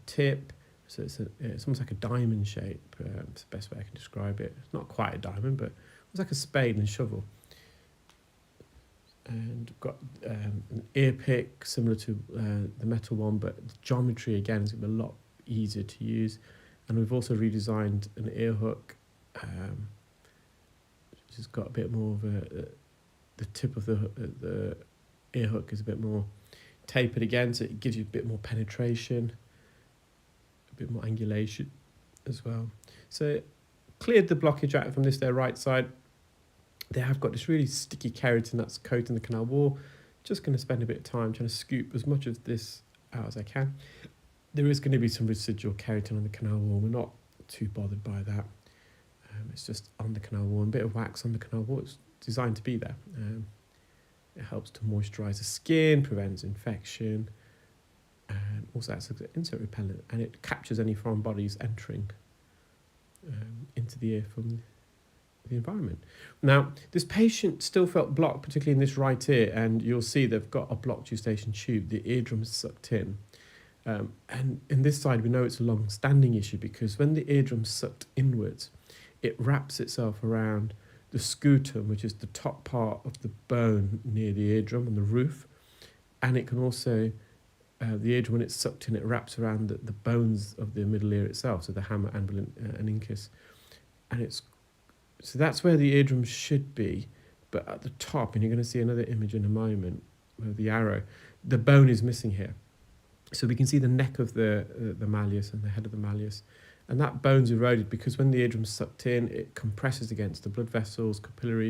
Tip. So it's almost like a diamond shape. It's the best way I can describe it. It's not quite a diamond, but it's like a spade and shovel. And got an ear pick similar to the metal one, but the geometry again is going to be a lot easier to use. And we've also redesigned an ear hook, which has got a bit more of the tip of the ear hook is a bit more tapered again, so it gives you a bit more penetration, a bit more angulation as well. So cleared the blockage out from their right side. They have got this really sticky keratin that's coating the canal wall. Just going to spend a bit of time trying to scoop as much of this out as I can. There is going to be some residual keratin on the canal wall. We're not too bothered by that. It's just on the canal wall, and a bit of wax on the canal wall. It's designed to be there. It helps to moisturise the skin, prevents infection, and also acts as an insect repellent, and it captures any foreign bodies entering into the ear from the environment. Now, this patient still felt blocked, particularly in this right ear, and you'll see they've got a blocked eustachian tube. The eardrum's sucked in. And in this side, we know it's a long-standing issue because when the eardrum's sucked inwards, it wraps itself around the scutum, which is the top part of the bone near the eardrum on the roof, and it can also, the eardrum, when it's sucked in, it wraps around the bones of the middle ear itself, so the hammer, anvil, and incus, and so that's where the eardrum should be, but at the top, and you're going to see another image in a moment, where the arrow, the bone is missing here. So we can see the neck of the malleus and the head of the malleus, and that bone's eroded because when the eardrum's sucked in, it compresses against the blood vessels, capillaries,